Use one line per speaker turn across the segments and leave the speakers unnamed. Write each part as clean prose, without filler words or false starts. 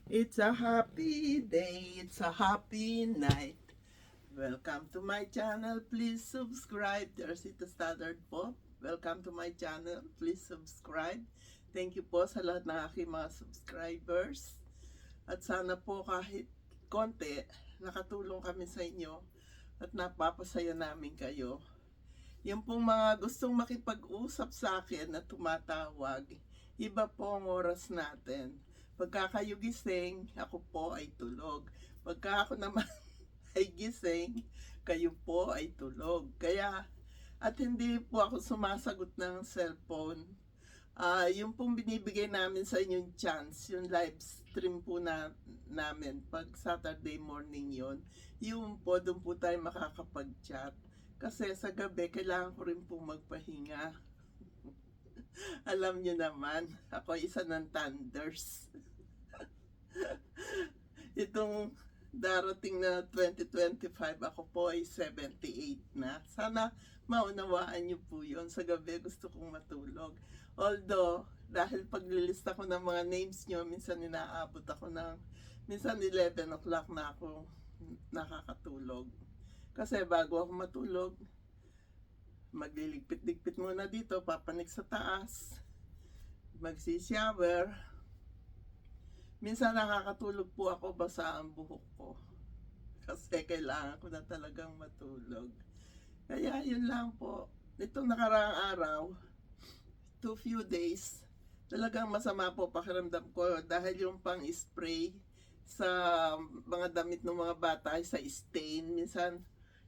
It's a happy day, it's a happy night. Welcome to my channel, please subscribe. Teresita Standard po. Welcome to my channel, please subscribe. Thank you po sa lahat ng aking mga subscribers. At sana po kahit konti, nakatulong kami sa inyo at napapasaya namin kayo. Yung pong mga gustong makipag-usap sa akin na tumatawag, iba po ang oras natin. Pagka kayo gising, ako po ay tulog. Pagka ako naman ay gising, kayo po ay tulog. Kaya, at hindi po ako sumasagot ng cellphone. Yung pong binibigay namin sa inyong chance, yung live stream po namin, pag Saturday morning yon, yung po, doon po tayo makakapag-chat. Kasi sa gabi, kailangan ko rin po magpahinga. Alam nyo naman, ako isa ng thunders. Itong darating na 2025, ako po ay 78 na. Sana maunawaan nyo po yun. Sa gabi gusto kong matulog. Although, dahil paglilista ko ng mga names nyo, minsan inaabot ako ng, minsan 11 o'clock na ako nakakatulog. Kasi bago ako matulog, magliligpit-ligpit muna dito, papanik sa taas, magsishower. Minsan nakakatulog po ako, basa ang buhok ko. Kasi kailangan ko na talagang matulog. Kaya yun lang po. Itong nakaraang araw, few days, talagang masama po pakiramdam ko dahil yung pang-spray sa mga damit ng mga bata ay sa stain. Minsan,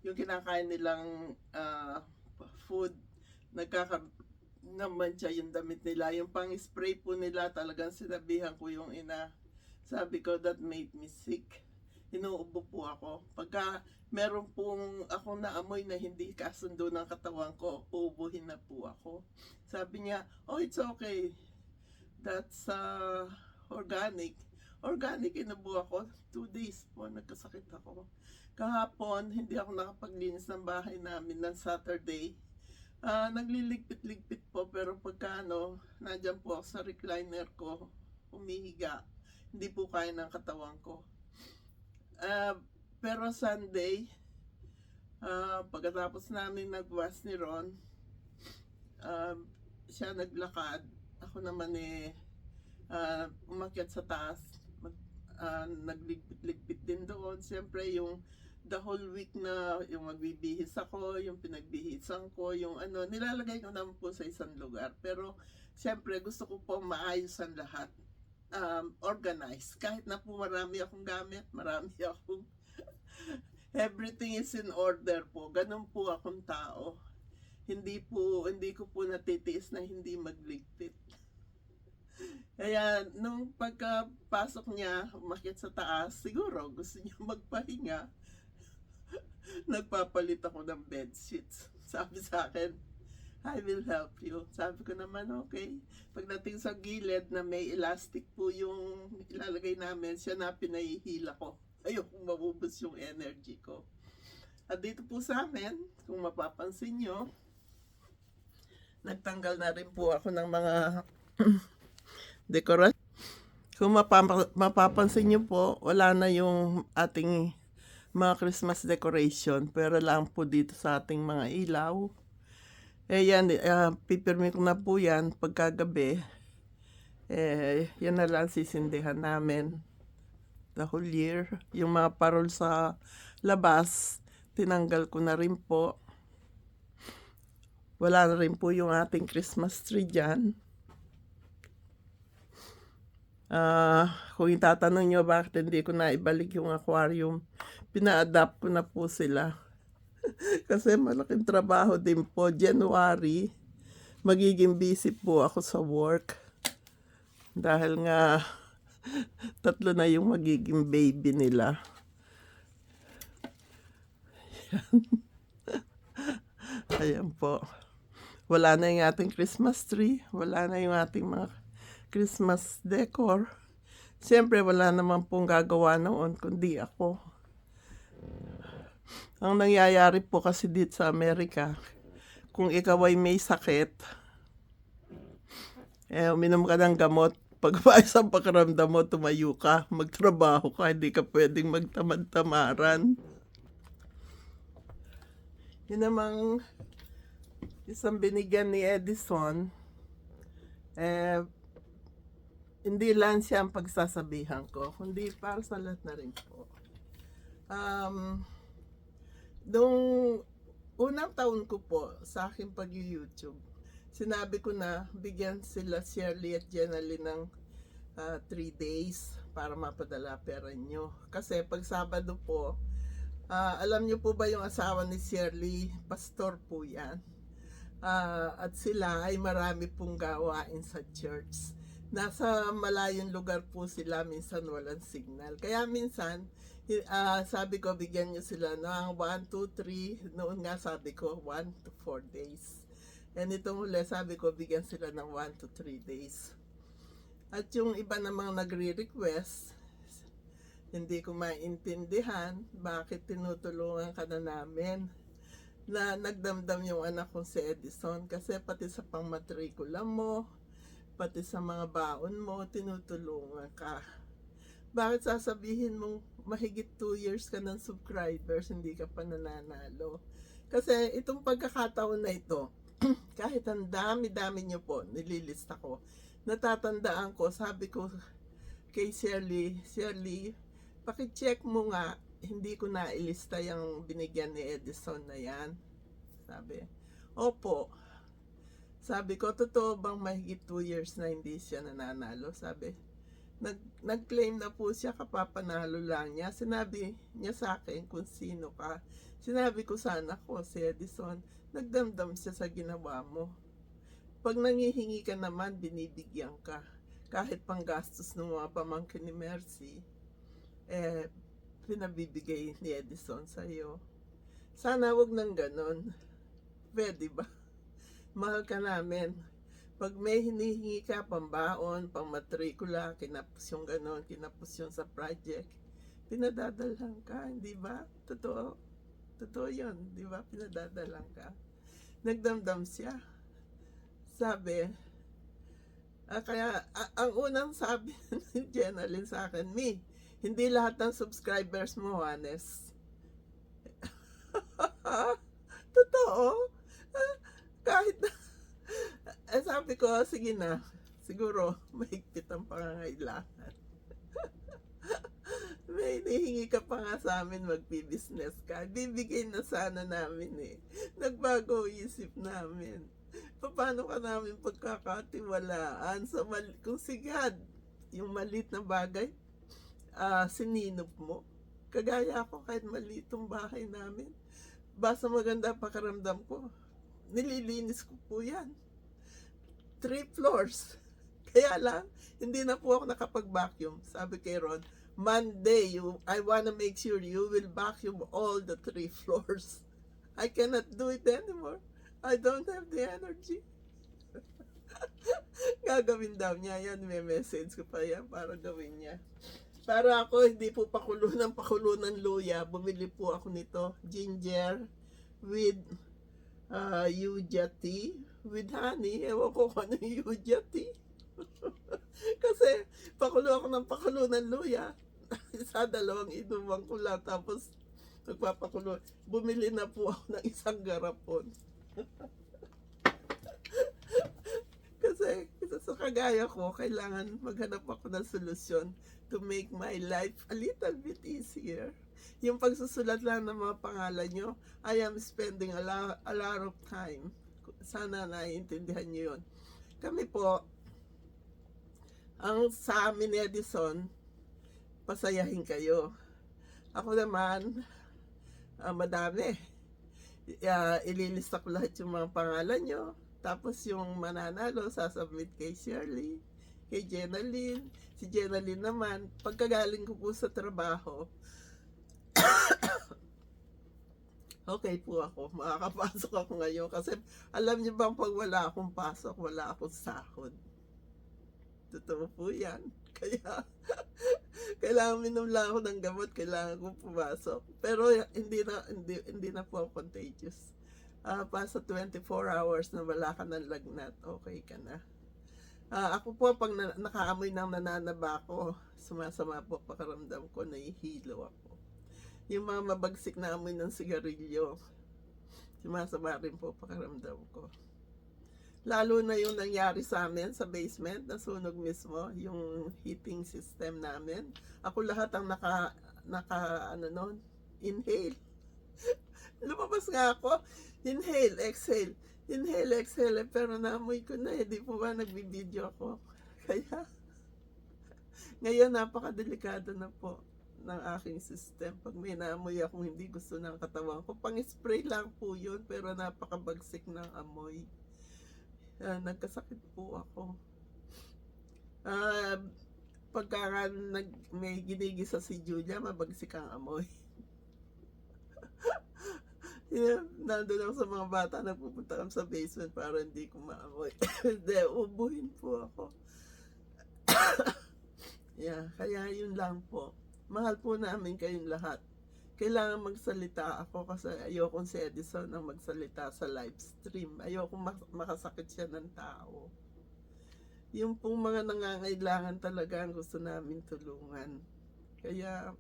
yung kinakain nilang food, naman siya yung damit nila. Yung pang-spray po nila, talagang sinabihan ko yung ina. Sabi ko, that made me sick. Inuubo po ako. Pagka meron pong akong naamoy na hindi kasundo ng katawan ko, uubuhin na po ako. Sabi niya, oh, it's okay. That's organic. Organic, inubo ako. 2 days po, nagkasakit ako. Kahapon, hindi ako nakapaglinis ng bahay namin ng Saturday. Nagliligpit-ligpit po, pero pagka nandyan po ako sa recliner ko, humihiga. Hindi po kaya ng katawan ko. Pero Sunday, pagkatapos namin nagwas ni Ron, siya naglakad. Ako naman umakyat sa taas. Nagligpit-ligpit din doon. Siyempre yung the whole week na yung magbibihis ako, yung pinagbihisan ko, yung nilalagay ko naman po sa isang lugar. Pero siyempre gusto ko po maayos ang lahat. Organized. Kahit na po marami akong gamit, marami akong everything is in order po. Ganun po akong tao. Hindi ko po natitiis na hindi magligpit. Kaya nung pagkapasok niya, umakyat sa taas, siguro gusto niya magpahinga. Nagpapalit ako ng bed sheets. Sabi sa akin, I will help you. Sabi ko naman, okay. Pagdating sa gilid na may elastic po yung ilalagay namin, siya na pinahihila ko. Ayokong mabubos yung energy ko. At dito po sa amin, kung mapapansin nyo, nagtanggal na rin po ako ng mga dekorasyon. Kung mapapansin nyo po, wala na yung ating mga Christmas decoration, pero lang po dito sa ating mga ilaw. Yan, pipirmi ko na po yan pagkagabi. Yan na lang sisindihan namin the whole year. Yung mga parol sa labas, tinanggal ko na rin po. Wala na rin po yung ating Christmas tree dyan. Kung itatanong nyo bakit hindi ko na ibalik yung aquarium, pina-adapt ko na po sila. Kasi malaking trabaho din po. January, magiging busy po ako sa work. Dahil nga, 3 na yung magiging baby nila. Ayan po. Wala na yung ating Christmas tree. Wala na yung ating mga Christmas decor. Siyempre, wala naman pong gagawa noon kundi ako. Ang nangyayari po kasi dito sa Amerika, kung ikaw ay may sakit, uminom ka ng gamot, Pag maayos ang pakiramdam mo, tumayo ka, magtrabaho ka, hindi ka pwedeng magtamad-tamaran. Yun namang isang binigyan ni Edison, hindi lang siya ang pagsasabihan ko, kundi para sa lahat na rin po. Nung unang taon ko po sa aking pag-YouTube, sinabi ko na bigyan sila Shirley at Jenalyn ng 3 days para mapadala pera nyo. Kasi pag Sabado po, alam nyo po ba yung asawa ni Shirley? Pastor po yan. At sila ay marami pong gawain sa church. Nasa malayong lugar po sila, minsan walang signal. Kaya minsan, sabi ko bigyan nyo sila ng 1, 2, 3. Noon nga sabi ko 1 to 4 days. And itong huli, sabi ko, bigyan sila ng 1 to 3 days. At yung iba namang nagre-request, hindi ko maintindihan bakit tinutulungan ka na namin. Na nagdamdam yung anak kong si Edison kasi pati sa pangmatrikula mo, pati sa mga baon mo, tinutulungan ka. Bakit sasabihin mong mahigit 2 years ka ng subscribers, hindi ka pa nananalo? Kasi itong pagkakataon na ito, kahit ang dami-dami nyo po, nililista ko, natatandaan ko, sabi ko kay Shirley, pakicheck mo nga, hindi ko na ilista yung binigyan ni Edison na yan. Sabi, opo. Sabi ko, totoo bang mahigit 2 years na hindi siya nananalo? Sabi, nag-claim na po siya, kapapanalo lang niya. Sinabi niya sa akin kung sino ka. Sinabi ko sana ko, si Edison, nagdamdam siya sa ginawa mo. Pag nangihingi ka naman, binibigyan ka. Kahit panggastos ng mga pamangkin ni Mercy, pinabibigay ni Edison sa'yo. Sana wag nang ganon. Pwede ba? Mahal ka namin. Pag may hinihingi ka, pambaon, pangmatrikula, kinapos yung ganon, kinapos yung sa project, pinadadalhan ka, hindi ba? Totoo yun, di ba? Pinadadalang ka. Nagdamdam siya. Sabi, kaya ang unang sabi ni Jenalyn sa akin, hindi lahat ng subscribers mo, honest. Totoo. Kahit sabi ko, sige na, siguro mahigpit ang pangangailangan. May hinihingi ka pa nga sa amin, magbi-business ka. Bibigay na sana namin eh. Nagbago isip namin. Paano ka namin pagkakatiwalaan sa kung sigad, yung maliit na bagay, sininop mo. Kagaya ako, kahit maliit yung bahay namin, basta maganda pakiramdam ko, nililinis ko po yan. 3 floors. Kaya lang, hindi na po ako nakapag-vacuum. Sabi kay Ron, Monday, I wanna make sure you will vacuum all the 3 floors. I cannot do it anymore. I don't have the energy. Gagawin daw niya yan. May message ko pa yan para gawin niya. Para ako, hindi po pakulo ng luya. Bumili po ako nito. Ginger with Yuja tea with honey. Ewan ko kung ano yung Yuja tea. Kasi pakulo ako ng luya. 1-2 inuman ko lang, tapos nagpapakulo. Bumili na po ako ng 1 garapon. Kasi sa kagaya ko, kailangan maghanap ako ng solusyon to make my life a little bit easier. Yung pagsusulat lang ng mga pangalan nyo, I am spending a lot of time. Sana naiintindihan nyo yun. Kami po, ang sa amin ni Edison, pasayahin kayo. Ako naman, madami. Ililista ko lahat yung mga pangalan nyo. Tapos yung mananalo, sasubmit kay Shirley, kay Jenalyn. Si Jenalyn naman, pagkagaling ko po sa trabaho, okay po ako, makakapasok ako ngayon. Kasi alam niyo bang pag wala akong pasok, wala akong sahod. Totoo po yan. Kaya, kailangan minom lang ako ng gamot, kailangan kong pumasok. Pero hindi na po ako contagious. Pa sa 24 hours na wala ka ng lagnat, okay ka na. Ako po, pag nakaamoy ng nananaba ko, sumasama po pakiramdam ko, nahihilo ako. Yung mga mabagsik na amoy ng sigarilyo, sumasama rin po pakiramdam ko. Lalo na yung nangyari sa amin sa basement, nasunog mismo yung heating system namin. Ako lahat ang inhale. Lumabas nga ako, inhale, exhale, pero naamoy ko na, di po ba nagbibideo ako. Kaya, ngayon napakadelikado na po ng aking system. Pag may naamoy akong hindi gusto ng katawan ko, pang-spray lang po yun, pero napakabagsik ng amoy. Nagkasakit po ako. Pagka may ginigisa si Julia, mabagsik ang amoy. Nandun ako sa mga bata, nagpupunta kami sa basement para hindi ko maamoy. Hindi, ubuhin po ako. Kaya yun lang po. Mahal po namin kayong lahat. Kailangan magsalita ako kasi ayokong si Edison ang magsalita sa live stream. Ayokong makasakit siya ng tao. Yung pong mga nangangailangan talaga ang gusto namin tulungan. Kaya,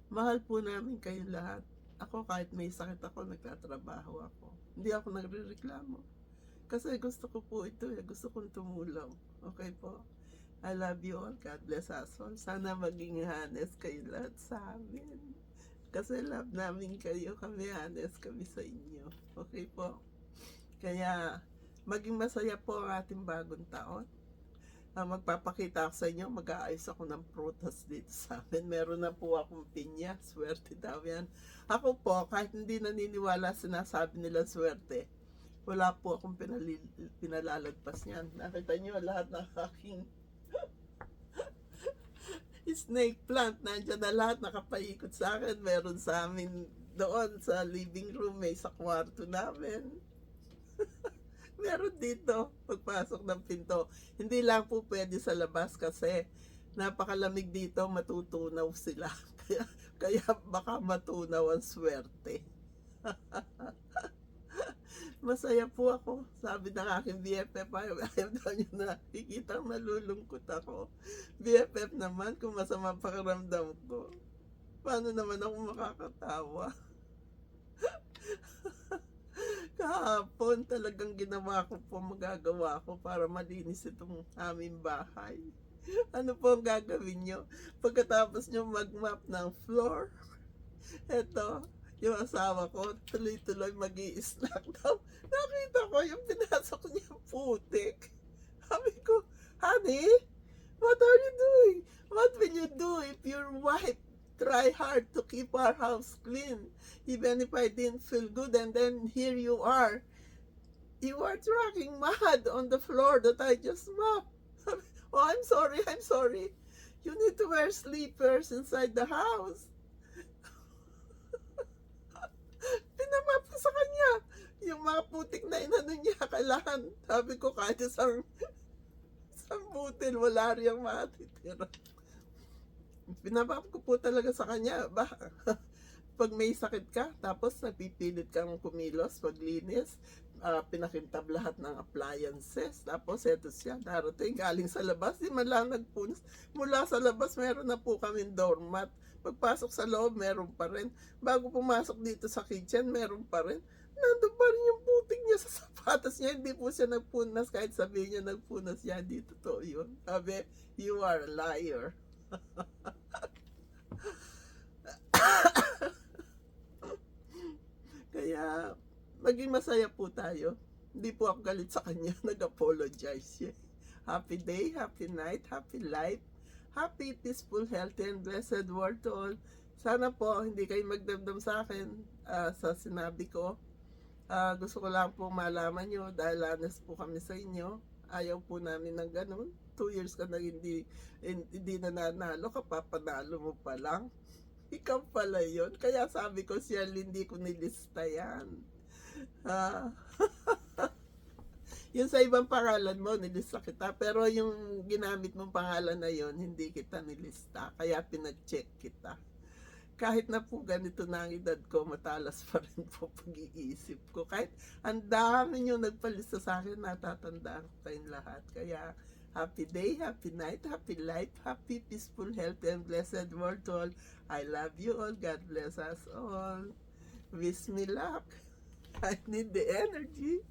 mahal po namin kayong lahat. Ako kahit may sakit ako, nagtatrabaho ako. Hindi ako nagrereklamo. Kasi gusto ko po ito, gusto kong tumulong. Okay po? I love you all. God bless us all. Sana maging honest kayo lahat sa amin. Kasi love namin kayo. Kami honest kami sa inyo. Okay po? Kaya maging masaya po ang ating bagong taon. Magpapakita ako sa inyo. Mag-aayos ako ng prutas dito sa amin. Meron na po akong pinya. Swerte daw yan. Ako po, kahit hindi naniniwala sinasabi nila swerte, wala po akong pinalalagpas niyan. Nakita nyo lahat ng aking snake plant, nandiyan na lahat, nakapaikot sa akin. Meron sa amin doon sa living room, may sa kwarto namin. Meron dito, pagpasok ng pinto. Hindi lang po pwede sa labas kasi napakalamig dito, matutunaw sila. kaya baka matunaw ang swerte. Masaya po ako. Sabi ng aking BFF, ayaw daw niyo nakikita nalulungkot ako. BFF naman, kung masama pakiramdam ko, paano naman ako makakatawa? Kahapon talagang ginawa ko po, magagawa ko para malinis itong aming bahay. Ano po ang gagawin nyo? Pagkatapos nyo mag-map ng floor, eto, yung asawa ko, tuloy-tuloy mag-i-snack daw. Nakita ko yung pinasok niya putik. Sabi ko, honey, what are you doing? What will you do if your wife try hard to keep our house clean? Even if I didn't feel good, and then here you are. You are tracking mud on the floor that I just mopped. Oh, I'm sorry. You need to wear sleepers inside the house. Pinamap ko sa kanya. Yung mga putik na inano niya, kailangan. Sabi ko, kahit isang butil, wala riyang matitira. Pinamap ko po talaga sa kanya. Pag may sakit ka, tapos napipilit kang kumilos, paglinis, pinakintab lahat ng appliances. Tapos eto siya, darating galing sa labas, di man lang nagpunas. Mula sa labas, meron na po kaming doormat. Pagpasok sa loob, meron pa rin. Bago pumasok dito sa kitchen, meron pa rin. Nandun pa rin yung putik niya sa sapatos niya. Hindi po siya nagpunas. Kahit sabihin niya nagpunas siya, hindi totoo yun. Sabi, you are a liar. Kaya, maging masaya po tayo. Hindi po ako galit sa kanya. Nag-apologize siya. Happy day, happy night, happy life. Happy, peaceful, healthy, and blessed world to all. Sana po, hindi kayo magdamdam sa akin sa sinabi ko. Gusto ko lang po malaman nyo dahil honest po kami sa inyo. Ayaw po namin ng ganun. 2 years ka na hindi nanalo, kapapanalo mo pa lang. Ikaw pala yun. Kaya sabi ko, siya hindi ko nilista yan. Yung sa ibang pangalan mo, nilista kita. Pero yung ginamit mong pangalan na yon, hindi kita nilista. Kaya pinag-check kita. kahit na po ganito na ang edad ko, matalas pa rin po pag-iisip ko. Kahit ang dami nyo nagpalista sa akin, natatandaan ko kayong lahat. Kaya, happy day, happy night, happy life, happy, peaceful, healthy, and blessed world to all. I love you all. God bless us all. Wish me luck. I need the energy.